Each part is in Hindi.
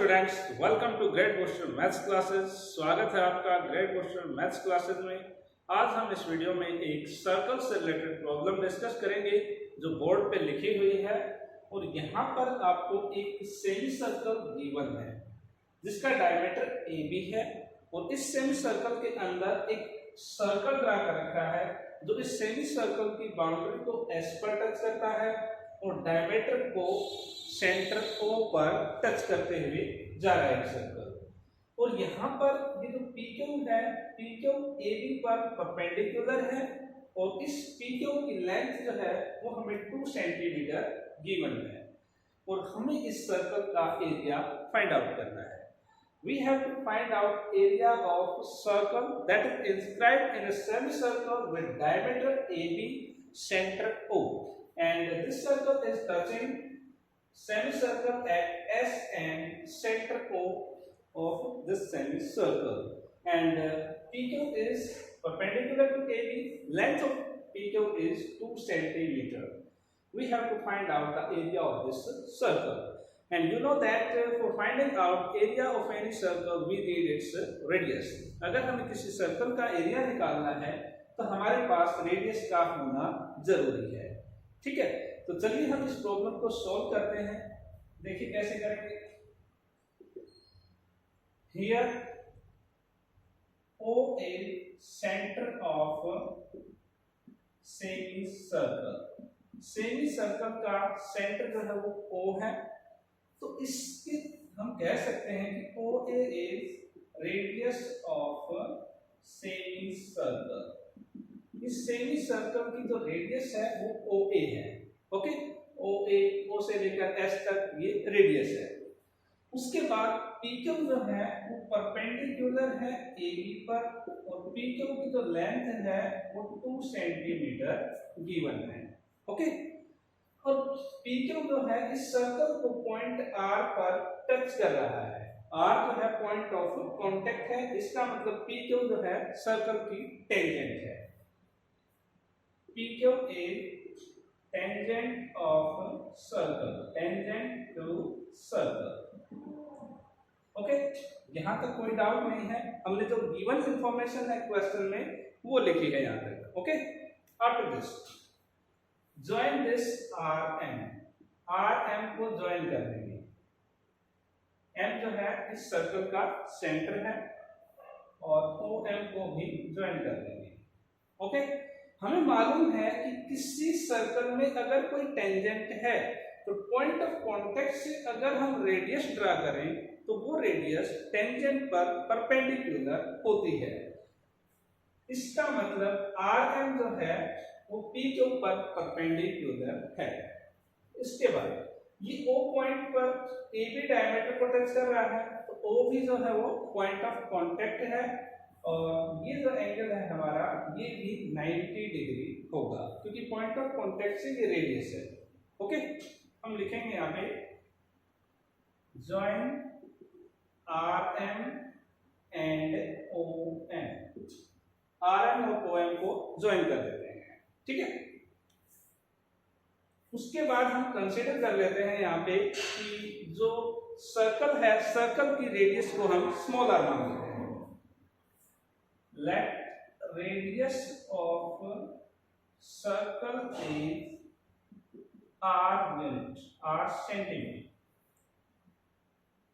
Students, welcome to great question maths classes. स्वागत है आपका ग्रेट क्वेश्चन मैथ्स क्लासेस में। आज हम इस वीडियो में एक सर्कल से रिलेटेड प्रॉब्लम डिस्कस करेंगे जो बोर्ड पे लिखी हुई है। और यहाँ पर आपको एक सेमी सर्कल गिवन है जिसका डायमीटर AB है और इस सेमी सर्कल के अंदर एक सर्कल ड्रा कर रखा है जो इस सेमी सर्कल की बाउंड्री को S पर टच करता है और डायमीटर को सेंटर O पर टच करते हुए जा रहा है सर्कल। और यहाँ पर ये जो PQ है, PQ AB पर परपेंडिकुलर है और इस PQ की लेंथ जो है वो हमें 2 सेंटीमीटर गिवन है और हमें इस सर्कल का एरिया फाइंड आउट करना है। We have to find out area of circle that is inscribed in a semicircle with diameter AB, center O, and this circle is touching semicircle at S and center O of this semicircle. And PQ is perpendicular to AB. Length of PQ is 2 centimeter. We have to find out the area of this circle. And you know that for finding out area of any circle we need its radius. अगर हमें किसी सर्कल का एरिया निकालना है तो हमारे पास रेडियस का होना जरूरी है। ठीक है, तो चलिए हम इस प्रॉब्लम को सॉल्व करते हैं। देखिए कैसे करेंगे। Here OA center of semi circle. Semi circle का सेंटर जो है वो O है, तो इसके हम कह सकते हैं कि OA is radius of semi circle. इस सेमी सर्कल की जो रेडियस है वो OA है। ओके, OA O से लेकर S तक ये रेडियस है। उसके बाद PQ जो है वो परपेंडिकुलर है AB पर और PQ की जो लेंथ है वो 2 सेंटीमीटर गिवन है। ओके, और PQ जो है इस सर्कल को पॉइंट R पर टच कर रहा है। R जो है पॉइंट ऑफ कांटेक्ट है, इसका मतलब PQ जो है सर्कल की टेंजेंट है। PQ is tangent of circle, tangent to circle। Okay, यहाँ तक कोई डाउट नहीं है। हमने जो गिवन इंफॉर्मेशन है क्वेश्चन में वो लिखी है यहाँ तक। Okay, after this join this RM को ज्वाइन कर देंगे। M जो है इस सर्कल का सेंटर है और OM को भी ज्वाइन कर देंगे। ओके, हमें मालूम है कि किसी सर्कल में अगर कोई टेंजेंट है तो पॉइंट ऑफ कांटेक्ट से अगर हम रेडियस ड्रा करें तो वो रेडियस टेंजेंट पर परपेंडिकुलर होती है। इसका मतलब RM जो है वो PQ पर परपेंडिकुलर है। इसके बाद ये O पॉइंट पर AB डायमीटर को टच कर रहा है तो O भी जो है वो पॉइंट ऑफ कांटेक्ट है और ये जो एंगल है हमारा ये भी 90 डिग्री होगा क्योंकि पॉइंट ऑफ कांटेक्ट से ये रेडियस है। ओके, हम लिखेंगे यहाँ पे join RM and OM। RM और OM को ज्वाइन कर देते हैं। ठीक है, उसके बाद हम कंसीडर कर लेते हैं यहाँ पे कि जो सर्कल है सर्कल की रेडियस को हम स्मॉल r मान लेते हैं। Let radius of circle is R unit, R centimetre.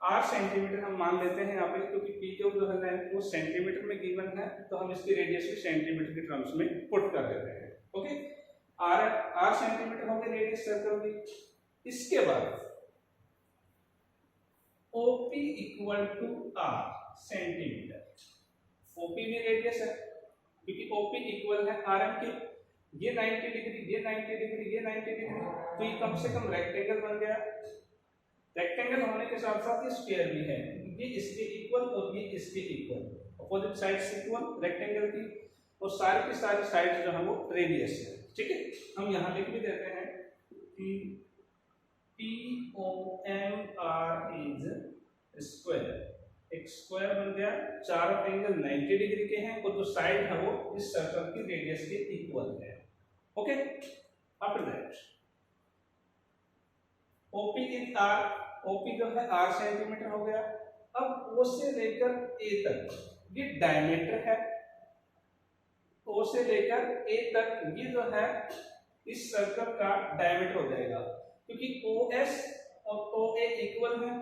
R centimetre हम मान लेते हैं यहाँ पे क्योंकि PQ जो है वो सेंटीमीटर में गिवन है तो हम इसकी रेडियस को सेंटीमीटर के टर्म्स में पुट कर देते हैं। ओके, R सेंटीमीटर हो गई रेडियस सर्कल की। इसके बाद OP equal to R centimetre. OP भी रेडियस है क्योंकि OP इक्वल है RM के। ये 90 डिग्री, ये 90 डिग्री, ये 90 डिग्री, तो ये कम से कम रेक्टेंगल बन गया। रेक्टेंगल होने के साथ साथ ये स्फीयर भी है, ये इसके इक्वल और ये इसके equal, opposite sides equal rectangle की और सारी की सारी साइड्स जो है वो रेडियस है। ठीक है, हम यहाँ लिख भी देते हैं कि POMR इज स्क्वायर। एक स्क्वायर बन गया, चारों एंगल 90 डिग्री के हैं और जो साइड है वो इस सर्कल की रेडियस के इक्वल है। Okay, after that OP is R OP जो है 8 सेंटीमीटर हो गया। अब O से लेकर A तक ये डायमीटर है, O से लेकर A तक ये जो है इस सर्कल का डायमीटर हो जाएगा, क्योंकि OS और OA इक्वल है।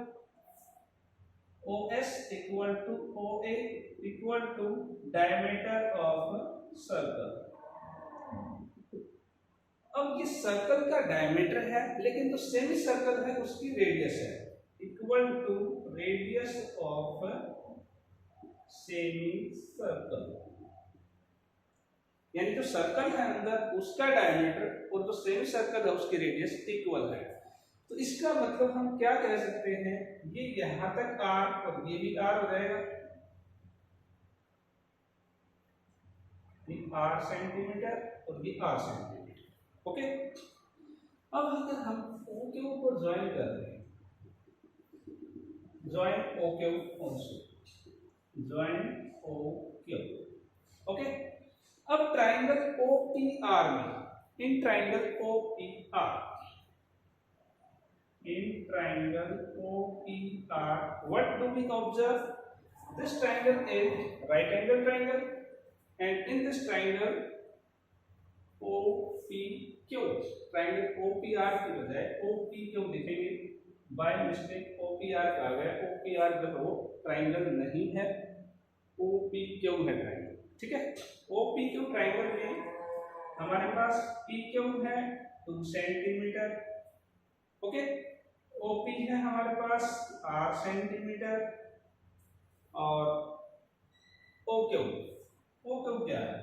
OS equal to OA equal to diameter of circle. अब ये सर्कल का डायमीटर है, लेकिन जो सेमी सर्कल है उसकी रेडियस है, equal to radius of semicircle. यानी जो सर्कल है अंदर उसका डायमीटर और जो सेमी सर्कल है उसकी रेडियस इक्वल है। तो इसका मतलब हम क्या कह सकते हैं, ये यहां तक R और ये भी R हो जाएगा, ये R सेंटीमीटर और ये R सेंटीमीटर। ओके, अब अगर हम OQ को ज्वाइन कर रहे हैं, join OQ also, join OQ। Okay, अब ट्राइंगल OPR में, in triangle OPR, in triangle OPR, what do we observe? This triangle is right angle triangle, and in this triangle OPQ, triangle OPR की बजाय OPQ लिखेंगे, by mistake OPR आ गया। OPR जो है वो ट्राइंगल नहीं है, OPQ है ट्राइंगल। ठीक है, OPQ ट्राइंगल में हमारे पास PQ है 2 सेंटीमीटर। ओके, OP है हमारे पास 8 सेंटीमीटर और OQ क्या है,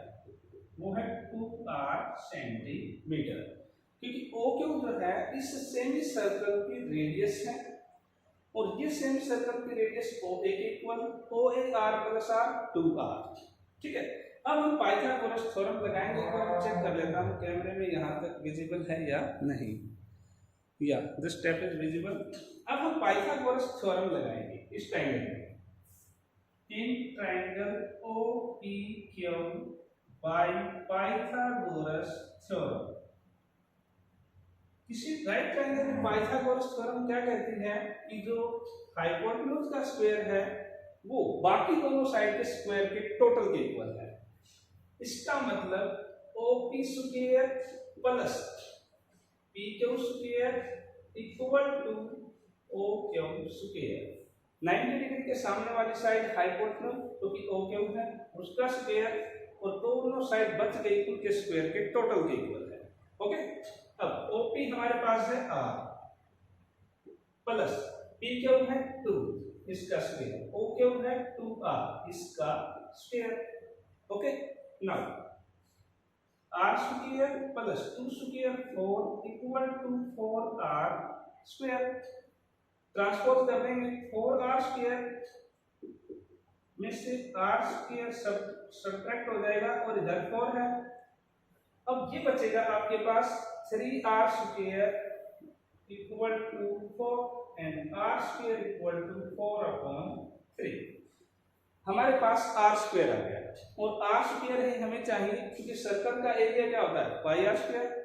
वो है 2R सेंटीमीटर, क्योंकि OQ जो है इस सेमी सर्कल की रेडियस है और ये सेमी सर्कल की रेडियस OA के equal, OA R plus R 2R। ठीक है, अब हम पाइथागोरस थ्योरम लगाएंगे। एक बार चेक कर लेता हूँ कैमरे में यहाँ तक विजिबल है या नहीं। या दिस स्टेप इज विजिबल। अब हम पाइथागोरस थ्योरम लगाएंगे इस ट्रायंगल में, in triangle OPQ by Pythagoras theorem. किसी राइट ट्रायंगल में पाइथागोरस थ्योरम क्या कहती है कि जो हाइपोटेन्यूज का स्क्वायर है वो बाकी दोनों साइड के स्क्वायर के टोटल के इक्वल है। इसका मतलब OP square plus PQ square equal to OQ square. 90 degree के सामने वाली साइड हाइपोटेन्यूज जो कि OQ है उसका स्क्वायर, और दोनों साइड बच गई उनके स्क्वायर के टोटल के इक्वल है। ओके, अब OP हमारे पास है R प्लस PQ है 2 इसका स्क्वायर, OQ है 2R इसका square. Okay, now R square plus 2 square 4 equal to 4R square. Transpose कर देंगे, 4R स्क्वायर में से R स्क्वायर सब्ट्रैक्ट हो जाएगा और इधर 4 है। अब ये बचेगा आपके पास 3R square equal to 4 and R square equal to 4/3। हमारे पास R स्क्वायर आ गया, और R स्क्वायर ही हमें चाहिए क्योंकि सर्कल का एरिया क्या होता है, pi R square.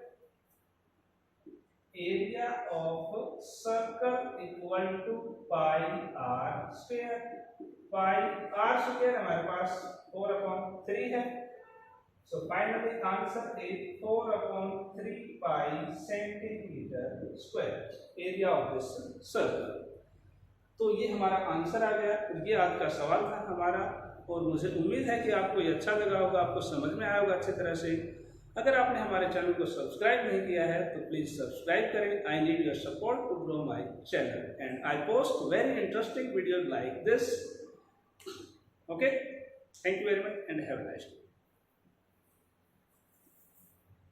Area of circle equal to pi R square. Pi R square हमारे पास 4/3 है। So finally answer is 4/3 pi centimetre square area of this circle. तो ये हमारा आंसर आ गया। ये आज का सवाल था हमारा, और मुझे उम्मीद है कि आपको ये अच्छा लगा होगा, आपको समझ में आया होगा अच्छी तरह से। अगर आपने हमारे चैनल को सब्सक्राइब नहीं किया है तो प्लीज़ सब्सक्राइब करें। I need your support to grow my channel and I post very interesting videos like this. Okay, thank you very much and have a nice day.